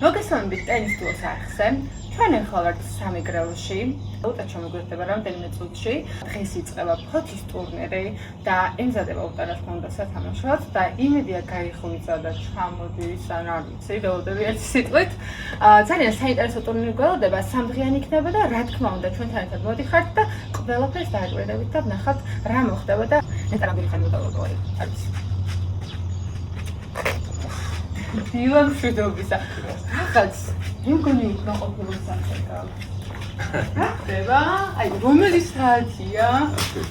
მოგესალმებით ტენის დუოს არხზე. ჩვენ ახლა ვართ სამეგრელოში. უბრალოდ ჩამოგვერდება რამდენიმე წუთში. დღეს იწყება ფოთის ტურნირი და ემზადება უკანა თქმა უნდა სათამაშოდ და იმედია გაიხუიზა და ჩამოდის ან არ ვიცი, ველოდები ერთი სიტყვით. ძალიან საინტერესო ტურნირი გველოდება, სამდღიანი იქნება და რა თქმა უნდა ჩვენთან ერთად მოდიხართ და ყველაფერს დააკვირდებით და ნახავთ რა მოხდება და ნეტარ ამერიკანი მოდავალი. არ ვიცი. დილამ შვიდობისა. რაღაც იმგონი იქნა ყოფილი სახება. რა ხდება? აი, რომელი საათია?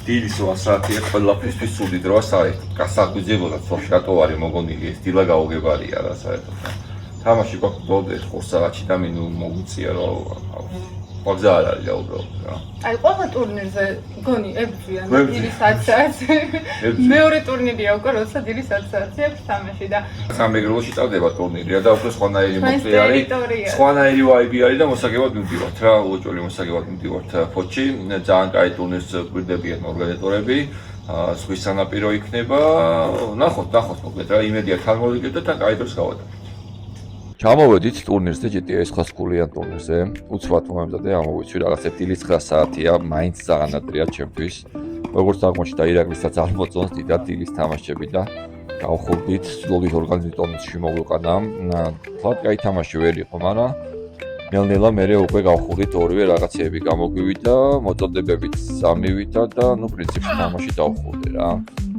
დილის 8 საათია, ყველაფრისთვის სული დროა საერთოდ. გასაგვიძებოდა თორე რატო არის მოგონილი ეს დილა გაუგებარია რა საერთოდ. თამაში გვაქვს ბოლო 4 საათში და მინუ მოგვიწია რომ ხოძა არ არის უბრალოდ რა. აი, ყველა ტურნირზე გონი ებძვიან დილის 10 საათზე. მეორე ტურნირია უკვე, როცა დილის 10 საათზე აქვს თამაში და სამეგრელოში წავდება ტურნირია და უკვე სხვანაირი მოწვი არის. სხვანაირი ვაიბი არის და მოსაგებად მივდივართ რა, უოჭველი მოსაგებად მივდივართ ფოთში. ძალიან კაი ტურნირს გვირდებიან ორგანიზატორები. ზღვის სანაპირო იქნება. ნახოთ მოკლედ რა, იმედია თან მოვიგებთ და თან კაი დროს გავატარებთ. ჩამოვედით ტურნირზე, GTS ხასკულიან ტურნირზე. უცბად მომემზადე, ამოვიცვი რაღაცა დილის 9 საათია, მაინც ძალიან ადრეა ჩემთვის. როგორც აღმოჩნდა, ირაკლისაც არ მოწონს დიდად დილის თამაშები და გავხურდით, ცდილობდით ორგანიზატორში მოვიყანა. თლად კაი თამაში ვერ იყო, მაგრამ ნელ-ნელა მერე უკვე გავხურდით ორივე რაღაცეები გამოგვივიდა, მოწოდებებით სამივიდა და ნუ პრინციპში თამაში დავხურდე რა.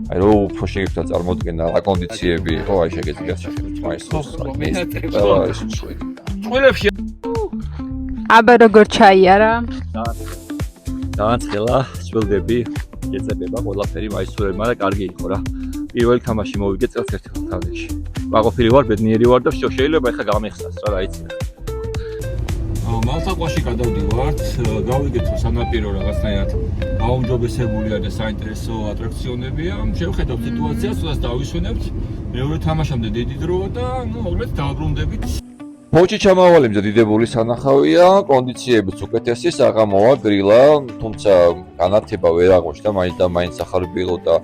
აი რო უფრო შეგეცდა წარმოდგენა რა კონდიციები იყო, აი შეგეძლოთ შეხებთ მაისოს. ყველა ის უშველი. წყვილებში აბა როგორ ჩაიარა? ძალიან ცხელა, სველდები, ეწებება ყველაფერი მაისურები, მაგრამ კარგი იყო რა. პირველი თამაში მოვიგე წელს ერთხელ თავში. ვაყოფილი ვარ, ბედნიერი ვარ და შეიძლება ეხა გამეხსას რა, რაიცი. მალთაყვაში გადავდივართ, გავიგეთ რომ სანაპირო რაღაცნაირად გაუმჯობესებულია და საინტერესო ატრაქციონებია. შევხედავთ სიტუაციას, სადაც დავისვენებთ. მეორე თამაშამდე დიდი დროა და ნუ მოკლედ დავბრუნდებით. ფოთში ჩამავალი მზადიდებული სანახავია, კონდიციებიც უკეთესი, საღამოა, გრილა, თუმცა განათება ვერ აღმოჩნდა, მაინც და მაინც ახალბილო და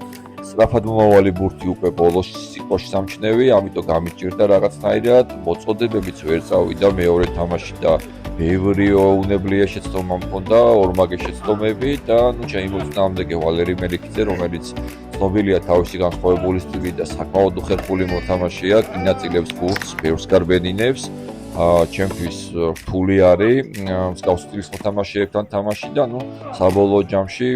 სწრაფად მომავალი ბურთი უკვე ბოლოს სიტყვაში სამჩნევი, ამიტომ გამიჭირდა რაღაცნაირად, მოწოდებებიც ვერ წავიდა მეორე თამაში და ბევრი უნებლია შეცდომა მქონდა, ორმაგე შეცდომები და ნუ ჩემი მოწინააღმდეგე ვალერი მელიქიძე, რომელიც ცნობილია თავისი განსხვავებული სტილით და საკმაოდ უხერხული მოთამაშეა, ინაწილებს ბურთს, ბევრს გარბენინებს. ჩემთვის რთული არის მსგავს სტილის მოთამაშეებთან თამაში და ნუ საბოლოო ჯამში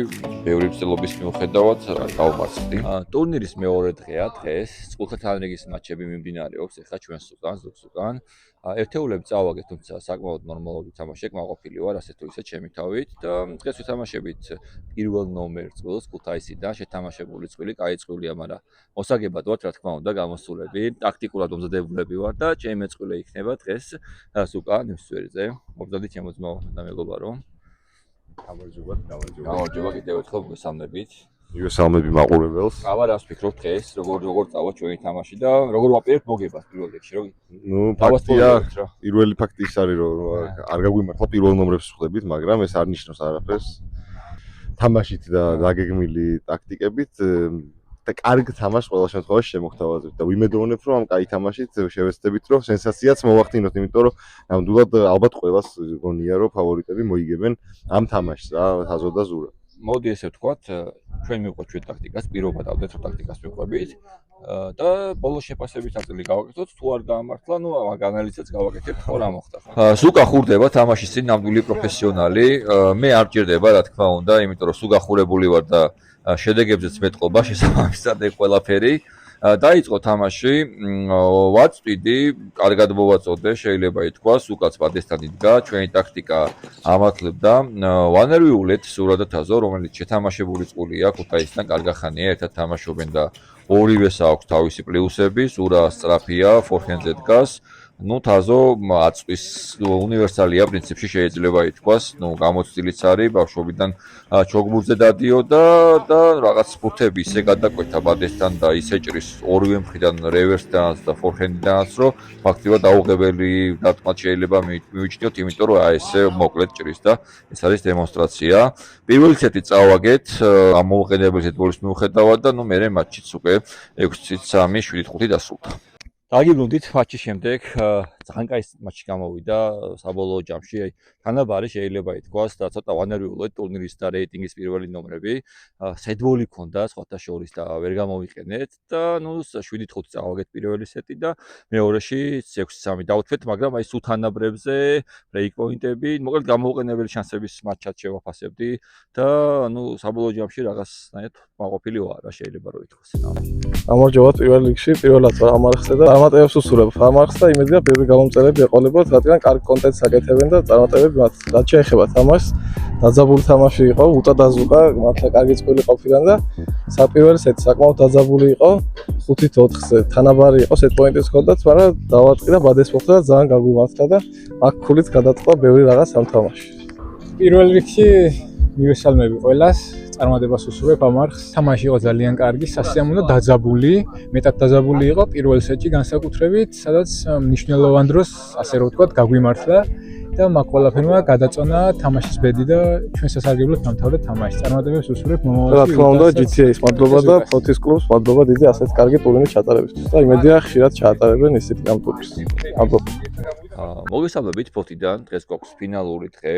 ბევრი ბრძოლების მიუხედავად გავმარცხდი. ტურნირის მეორე დღეა დღეს, წყვილთა-თანრიგის მატჩები მიმდინარეობს ეხლა ჩვენს უკან, ზოგს უკან. ერთეულები წავაგეთ, თუმცა საკმაოდ ნორმალური თამაში კმაყოფილი ვარ, ასე თუ ისე ჩემი თავით და დღეს ვთამაშებით პირველ ნომერ წყვილს ქუთაისიდან, შეთამაშებული წყვილი, კაი წყვილია, მაგრამ მოსაგებად ვართ, რა თქმა უნდა, გამოსულები, ტაქტიკურად მომზადებულები ვარ და ჩემი მეწყვილე იქნება დღეს უკან ნივსვერიზე. მოგზადით ჩემო ძმაო და მეგობარო. გამარჯობა კიდევ ერთხელ მოგესალმებით. მოგესალმები მაყურებელს. აბა რას ვფიქრობ დღეს, როგორ წავა ჩვენი თამაში და როგორ ვაპირებთ მოგებას პირველ რიგში, რომ პირველი ფაქტი ის არის, რომ არ გაგვიმართლა პირველ ნომრებს ვხვდებით, მაგრამ ეს არ ნიშნავს არაფერს. თამაშით და დაგეგმილი ტაქტიკებით და კარგ თამაშს ყველა შემთხვევაში შემოგთავაზებთ და ვიმედოვნებ, რომ ამ კაი თამაშით შევეცდებით, რომ სენსაციაც მოვახდინოთ, იმიტომ რომ ნამდვილად ალბათ ყველას გონია, რომ ფავორიტები მოიგებენ ამ თამაშს რა, თაზო და ზურა. მოდი ესე ვთქვათ, ჩვენ მივყვეთ ჩვენ ტაქტიკას, პირობა დავდეთ რომ ტაქტიკას მივყვებით და ბოლო შეფასების ნაწილი გავაკეთოთ, თუ არ გაამართლა, ნუ მაგ ანალიზებს გავაკეთებთ, ხო რა მოხდა. სუკა ხურდება თამაშის წინ ნამდვილი პროფესიონალი, მე არ ჭირდება რა თქმა უნდა, იმიტომ რომ სუგახურებული ვარ და შედეგებზეც მეტყობა შესაბამისად ყველაფერი. დაიწყო თამაში, ვაწვიდი, კარგად მოვაწოდე, შეიძლება ითქვას, უკაც ბადესთან იდგა, ჩვენი ტაქტიკა ამათლებდა. ვანერვიულეთ სურა და თაზო, რომელიც შეთამაშებული წყულია, ქუთაისთან კარგახანია, ერთად თამაშობენ და ორივეს აქვს თავისი პლუსები, სურა სწრაფია, ფორჰენდზე დგას. ნუ თაზო აწვის უნივერსალია პრინციპში შეიძლება ითქვას, ნუ გამოცდილიც არის, ბავშვობიდან ჩოგბურთზე დადიოდა და რაღაც ბურთები ისე გადაკვეთა ბადესთან და ისე ჭრის ორივე მხრიდან რევერსდანაც და ფორჰენდიდანაც, რომ ფაქტობრივად დაუღებელი დარტყმაც შეიძლება მივიჩნიოთ, იმიტომ რომ აი ესე მოკლედ ჭრის და ეს არის დემონსტრაცია. პირველი სეტი წავაგეთ ამ მოუყენებელი სეტბოლის მიუხედავად და ნუ მერე მატჩიც უკვე 6-3, 7-5 დასრულდა. დაგიბრუნდით მატჩის შემდეგ ძალიან კაი მატჩი გამოვიდა საბოლოო ჯამში. აი თანაბარი შეიძლება ითქვას და ცოტა ვანერვიულოთ ტურნირის და რეიტინგის პირველი ნომრები. სედვოლი ქონდა სხვათა შორის და ვერ გამოვიყენეთ და ნუ 7-5 წავაგეთ პირველი სეტი და მეორეში 6-3 დავთვეთ, მაგრამ აი სულ თანაბრებზე ბრეიკ პოინტები, მოკლედ გამოუყენებელი შანსების მატჩად შევაფასებდი და ნუ საბოლოო ჯამში რაღაცნაირად მაყოფილი ვარ რა შეიძლება რომ ითქვას. გამარჯობათ პირველ რიგში, პირველად ვარ ამარხსზე და წარმატებებს უსურვებ ამარხს და იმედია პირველი გამომწერები ეყოლებათ, რადგან კარგ კონტენტს აკეთებენ და წარმატებები მათ. რაც შეეხება თამაშს, დაძაბული თამაში იყო, უტა დაზუკა, მართლა კარგი წყვილი ყოფილან და საპირველი სეტი საკმაოდ დაძაბული იყო, 5-4-ზე თანაბარი იყო, სეტ პოინტიც ჰქონდათ, მაგრამ დავატყი და ბადეს მოხდა და ძალიან გაგვიმართლა და აქ ქულით გადაწყდა ბევრი რაღაც ამ თამაში. პირველ რიგში მივესალმები ყველას, წარმატებას უსურვებ ამარხს. თამაში იყო ძალიან კარგი, სასიამოვნო დაძაბული, მეტად დაძაბული იყო პირველ სეტში განსაკუთრებით, სადაც მნიშვნელოვან დროს, ასე რომ ვთქვათ, გაგვიმართლა და მაგ ყველაფერმა გადაწონა თამაშის ბედი და ჩვენ სასარგებლოდ დამთავრდა თამაში. წარმატებებს უსურვებ მომავალში. რა თქმა უნდა, GTA-ს მადლობა და ფოთის კლუბს მადლობა დიდი ასეთ კარგი ტურნირის ჩატარებისთვის და იმედია ხშირად ჩაატარებენ ისეთი ამ ტურნირს. მადლობა. მოგესალმებით ფოთიდან, დღეს გვაქვს ფინალური დღე.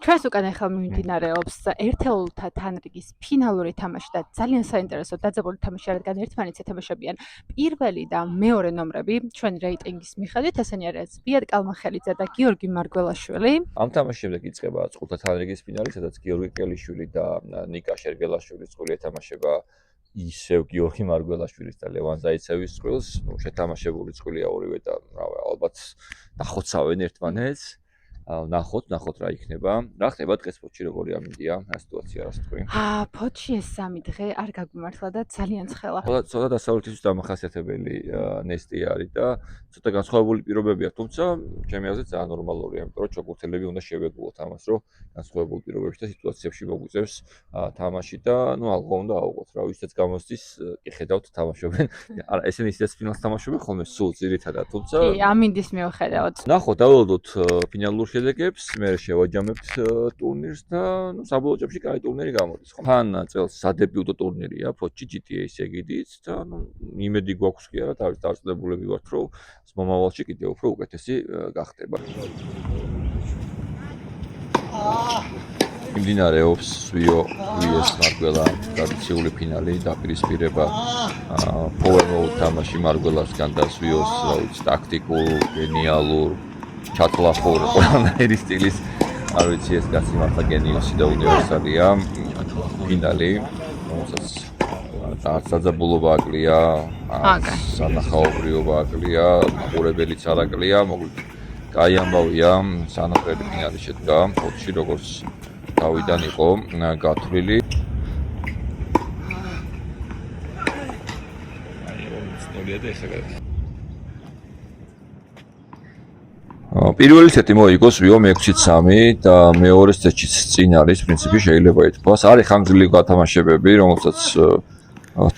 ჩვენს უკან ახლა მიმდინარეობს ერთეულთა თანრიგის ფინალური თამაში და ძალიან საინტერესო დაძაბული თამაში, რადგან ერთმანეთს ეთამაშებიან პირველი და მეორე ნომრები ჩვენ რეიტინგის მიხედვით, ესენი არიან ზბიად კალმახელიძე და გიორგი მარგველაშვილი. ამ თამაშის შემდეგ იწყება წყვილთა თანრიგის ფინალი, სადაც გიორგი კელიშვილი და ნიკა შერგელაშვილის წყვილი ეთამაშება ისევ გიორგი მარგველაშვილის და ლევან ზაიცევის წყვილს. ნუ შეთამაშებული წყვილია ორივე და რავი, ალბათ ნახოცავენ ერთმანეთს. ნახოთ რა იქნება. რა ხდება დღეს ფოთში როგორი ამინდია ამ სიტუაცია რას თქვი? ფოთში ეს 3 დღე არ გაგვიმართლა და ძალიან ცხელა. ცოტა დასავლეთის დამახასიათებელი ნესტი არის და ცოტა განსხვავებული პირობებია, თუმცა ჩემი აზრით ძალიან ნორმალურია, იმიტომ რომ ჩოგურთელები უნდა შევეგულოთ ამას, რომ განსხვავებულ პირობებში და სიტუაციებში მოგვიწევს თამაში და ნუ ალღა უნდა აუღოთ რა, ვისაც გამოსდის კი ხედავთ თამაშობენ. არა, ესენი ისიც ფინალს თამაშობენ ხოლმე სულ ძირითადად, თუმცა კი, ამინდის მიუხედავად. ნახოთ, დაველოდოთ ფინალურ შედეგებს, მე შევაჯამებთ ტურნირს და ნუ საბოლოო ჯამში კაი ტურნირი გამოდის, ხო? თან წელს სადებიუტო ტურნირია ფოთში GTA-ის ეგიდით და ნუ იმედი გვაქვს კი არა, თავის დაწყებულები ვართ, რომ მომავალში კიდევ უფრო უკეთესი გახდება. მიმდინარეობს VS მარგველა ტრადიციული ფინალი დაპირისპირება power თამაში მარგველასგან და VS რა ვიცი ტაქტიკულ, გენიალურ ჩათლახურ ყველანაირი სტილის არ ვიცი ეს კაცი მართლა გენიოსი და უნივერსალია ფინალი რომელსაც არც დაძაბულობა აკლია სანახაობრიობა აკლია მაყურებელიც არ აკლია მოკლედ კაი ამბავია სანაყრელი ფინალი შედგა ფოთში როგორც თავიდან იყო გათვლილი აი ნოლია და ესა პირველი სეტი მოიგოს ვიო 6-3 და მეორე სეტშიც წინ არის პრინციპი შეიძლება ითქვას. არის ხანგრძლივი გათამაშებები, რომელსაც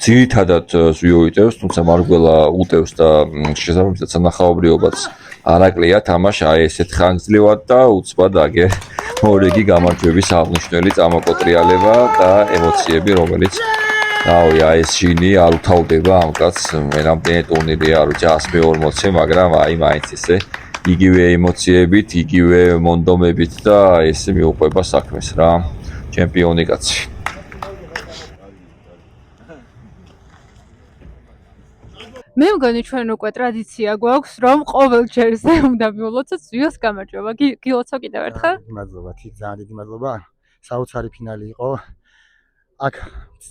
ძირითადად ვიო იტევს, თუმცა მარგველა უტევს და შესაბამისად სანახაობრიობაც არაკლია თამაში აი ესეთ ხანგრძლივად და უცბად აგერ მორიგი გამარჯვების აღნიშნული წამოკოტრიალება და ემოციები, რომელიც რავი, აი ეს შინი არ უთავდება ამ კაცს, მე რამდენი ტურნირია, არ ვიცი 140, მაგრამ აი მაინც ესე იგივე ემოციებით, იგივე მონდომებით და ესე მიუყვება საქმეს რა. ჩემპიონი კაცი. მე მგონი ჩვენ უკვე ტრადიცია გვაქვს, რომ ყოველ ჯერზე უნდა მივულოცოთ ზვიოს გამარჯვება. გილოცავ კიდევ ერთხელ? მადლობა, ძალიან დიდი მადლობა. საოცარი ფინალი იყო. აქ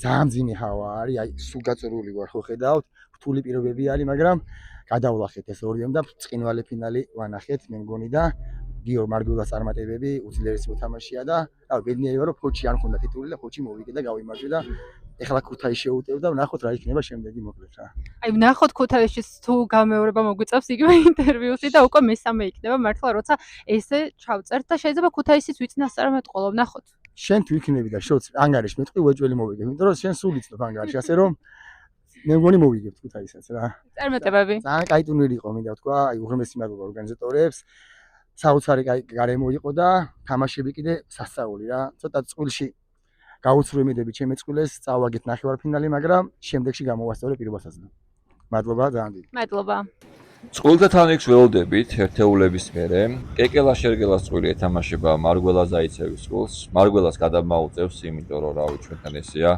ძალიან ძიმე ჰავა არის, აი სულ გაწურვილი ვარ ხო ხედავთ, რთული პირობები არის, მაგრამ გადავლახეთ ეს ორიომ და ბრწყინვალე ფინალი ვანახეთ, მე მგონი და გიორ მარგველას წარმატებები უძლიერესი მოთამაშეა და რავი, ბედნიერი ვარ, რომ ფოთში არ მქონდა ტიტული და ფოთში მოვიგე და გავიმარჯვე და ეხლა ქუთაისში შევუტევ და ვნახოთ რა იქნება შემდეგი მოკლედ რა. აი ვნახოთ ქუთაისში თუ გამეორება მოგვიწევს იგივე ინტერვიუსი და უკვე მესამე იქნება მართლა როცა ესე ჩავწერთ და შეიძლება ქუთაისიც ვიწნას წარმატყოლო ვნახოთ. შენ თუ იქნები და შოც ანგარიში მეტყვი უეჭველი მოვიგებ, იმიტომ რომ შენ სულ იცნობ ანგარიში, ასე რომ მე მგონი მოვიგებთ ქუთაისაც რა. წარმატებები. ძალიან კაი ტურნირი იყო, მინდა ვთქვა, აი უღრმესი მადლობა ორგანიზატორებს. საოცარი კაი გარემო იყო და თამაშები კიდე სასწაული რა. ცოტა წყვილში გაუცრუ იმედები ჩემი წყვილეს, წავაგეთ ნახევარფინალი, მაგრამ შემდეგში გამოვასწორე პირობასაც. მადლობა ძალიან დიდი. მადლობა. წყვილთა თან იქ ველოდებით ერთეულების მერე. კეკელა შერგელას წვილი ეთამაშება მარგველა ზაიცევის წყვილს. მარგველას გადამაუწევს, იმიტომ რომ რავი ჩვენთან ესეა.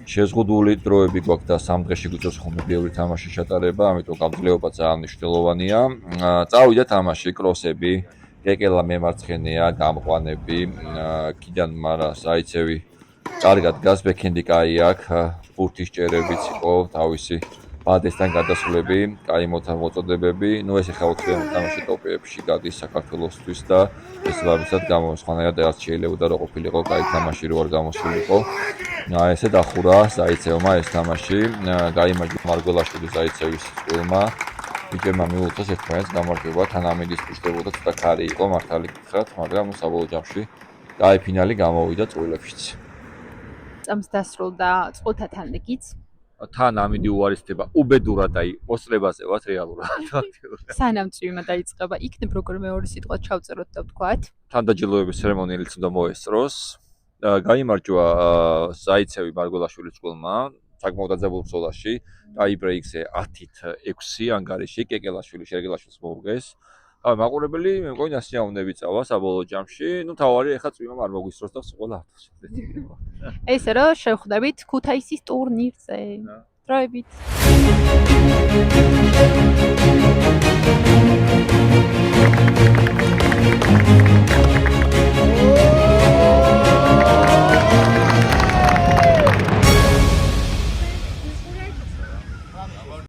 შეზღუდული დროები გვაქვს და 3 დღეში გვიწევს ხოლმე ბევრი თამაშის ჩატარება, ამიტომ გამძლეობა ძალიან მნიშვნელოვანია. წავიდა თამაში, კროსები, კეკელა მემარცხენეა, გამყვანები, კიდან მარა ზაიცევი კარგად გას, ბექენდი კაი აქვს, ბურთის ჭერებიც იყო, თავისი ბადესთან გადასვლები, კაი მოწოდებები. ნუ ეს ახლა უცბად თამაში ტოპებში გადის საქართველოსთვის და ეს ვარცად გამოსხანაერად რაც შეიძლება და რო ყოფილიყო კაი თამაში რო არ გამოსულიყო. ესე დახურა ზაიცევმა ეს თამაში, გაიმარჯვა მარგველაშვილი ზაიცევის წყვილმა. ბიჭებმა მიუწეს ერთმანეთს გამარჯვება, თან ამინდის პუშტებოდა, ცოტა ქარი იყო მართალი გითხრათ, მაგრამ საბოლოო ჯამში კაი ფინალი გამოვიდა წყვილებშიც. წამს დასრულდა წყვილთა თანრიგიც. თან ამინდი უარესდება უბედურად აი ოსლებაზე ვართ რეალურად. სანამ წვიმა დაიწყება, იქნებ როგორ მეორე სიტყვა ჩავწეროთ და ვთქვათ. თანდაჯილოების ცერემონიალიც უნდა მოესწროს. გაიმარჯვა ზაიცევი მარგველაშვილის წყვილმა, საკმაოდ დაძაბულ ბრძოლაში, ტაიბრეიკზე 10-6 ანგარიში კეკელაშვილი შერგელაშვილს მოუგეს. მაყურებელი მე მგონი ასიავნები წავა საბოლოო ჯამში. ნუ თავარი ეხა წვიმამ არ მოგვისწროს და ყველა ართოს. ესე რომ შევხვდებით ქუთაისის ტურნირზე. დროებით.